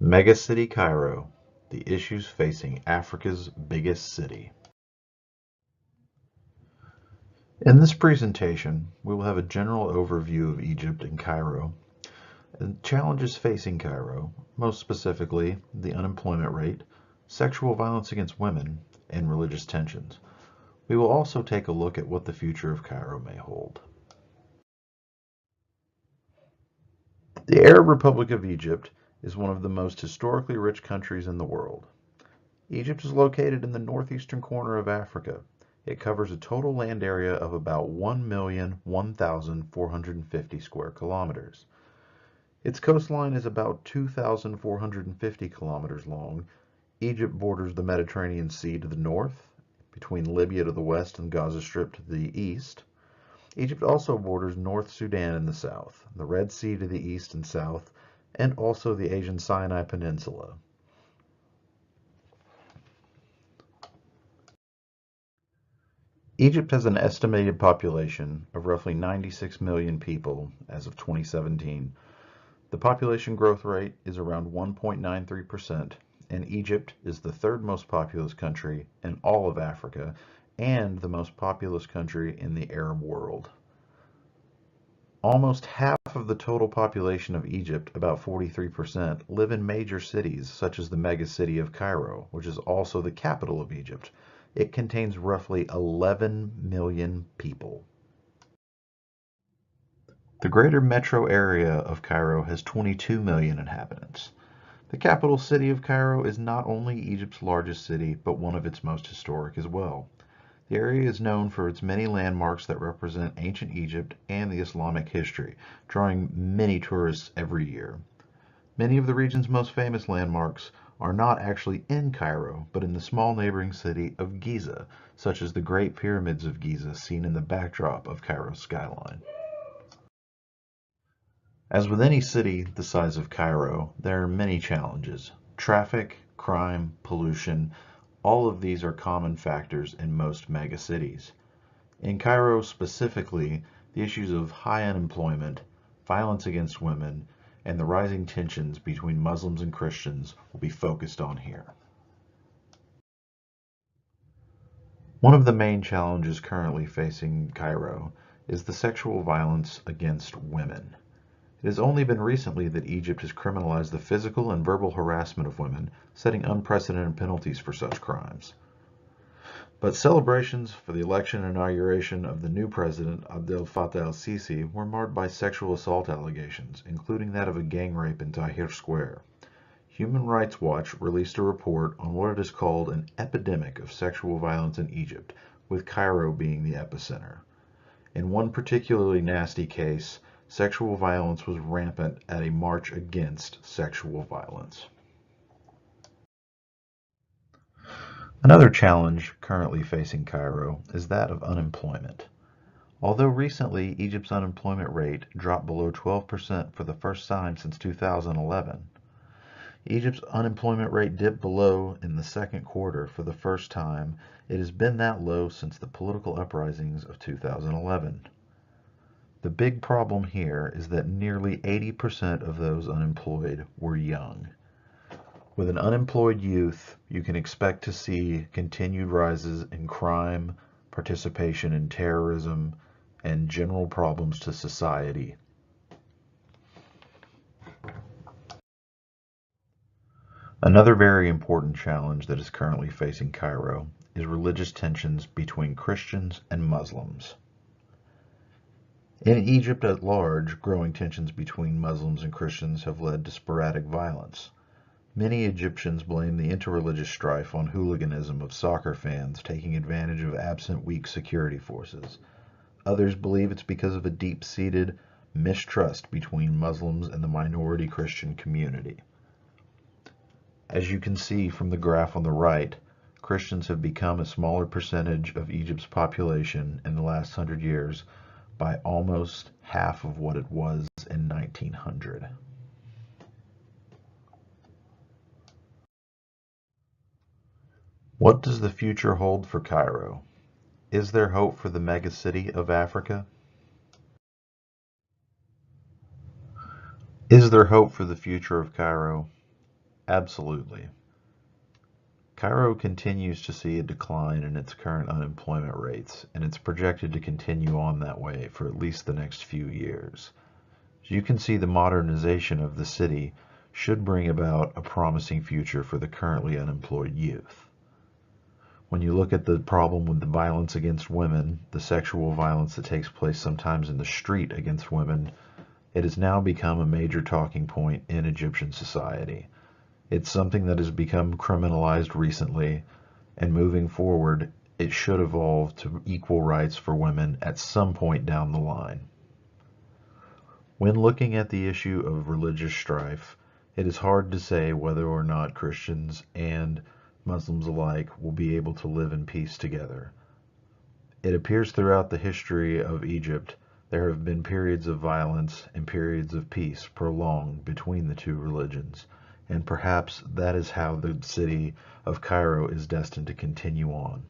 Megacity Cairo, the issues facing Africa's biggest city. In this presentation, we will have a general overview of Egypt and Cairo, and challenges facing Cairo, most specifically the unemployment rate, sexual violence against women, and religious tensions. We will also take a look at what the future of Cairo may hold. The Arab Republic of Egypt is one of the most historically rich countries in the world. Egypt is located in the northeastern corner of Africa. It covers a total land area of about 1,001,450 square kilometers. Its coastline is about 2,450 kilometers long. Egypt borders the Mediterranean Sea to the north, between Libya to the west and Gaza Strip to the east. Egypt also borders North Sudan in the south, the Red Sea to the east and south, and also the Asian Sinai Peninsula. Egypt has an estimated population of roughly 96 million people as of 2017. The population growth rate is around 1.93%, and Egypt is the third most populous country in all of Africa and the most populous country in the Arab world. Almost half of the total population of Egypt, about 43%, live in major cities such as the megacity of Cairo, which is also the capital of Egypt. It contains roughly 11 million people. The greater metro area of Cairo has 22 million inhabitants. The capital city of Cairo is not only Egypt's largest city, but one of its most historic as well. The area is known for its many landmarks that represent ancient Egypt and the Islamic history, drawing many tourists every year. Many of the region's most famous landmarks are not actually in Cairo, but in the small neighboring city of Giza, such as the Great Pyramids of Giza seen in the backdrop of Cairo's skyline. As with any city the size of Cairo, there are many challenges. Traffic, crime, pollution, all of these are common factors in most megacities. In Cairo specifically, the issues of high unemployment, violence against women, and the rising tensions between Muslims and Christians will be focused on here. One of the main challenges currently facing Cairo is the sexual violence against women. It has only been recently that Egypt has criminalized the physical and verbal harassment of women, setting unprecedented penalties for such crimes. But celebrations for the election and inauguration of the new president, Abdel Fattah el-Sisi, were marred by sexual assault allegations, including that of a gang rape in Tahrir Square. Human Rights Watch released a report on what it has called an epidemic of sexual violence in Egypt, with Cairo being the epicenter. In one particularly nasty case, sexual violence was rampant at a march against sexual violence. Another challenge currently facing Cairo is that of unemployment. Although recently Egypt's unemployment rate dropped below 12% for the first time since 2011, Egypt's unemployment rate dipped below in the second quarter for the first time. It has been that low since the political uprisings of 2011. The big problem here is that nearly 80% of those unemployed were young. With an unemployed youth, you can expect to see continued rises in crime, participation in terrorism, and general problems to society. Another very important challenge that is currently facing Cairo is religious tensions between Christians and Muslims. In Egypt at large, growing tensions between Muslims and Christians have led to sporadic violence. Many Egyptians blame the interreligious strife on hooliganism of soccer fans taking advantage of absent weak security forces. Others believe it's because of a deep-seated mistrust between Muslims and the minority Christian community. As you can see from the graph on the right, Christians have become a smaller percentage of Egypt's population in the last 100 years, by almost half of what it was in 1900. What does the future hold for Cairo? Is there hope for the megacity of Africa? Is there hope for the future of Cairo? Absolutely. Cairo continues to see a decline in its current unemployment rates, and it's projected to continue on that way for at least the next few years. As you can see, the modernization of the city should bring about a promising future for the currently unemployed youth. When you look at the problem with the violence against women, the sexual violence that takes place sometimes in the street against women, it has now become a major talking point in Egyptian society. It's something that has become criminalized recently, and moving forward, it should evolve to equal rights for women at some point down the line. When looking at the issue of religious strife, it is hard to say whether or not Christians and Muslims alike will be able to live in peace together. It appears throughout the history of Egypt there have been periods of violence and periods of peace prolonged between the two religions, and perhaps that is how the city of Cairo is destined to continue on.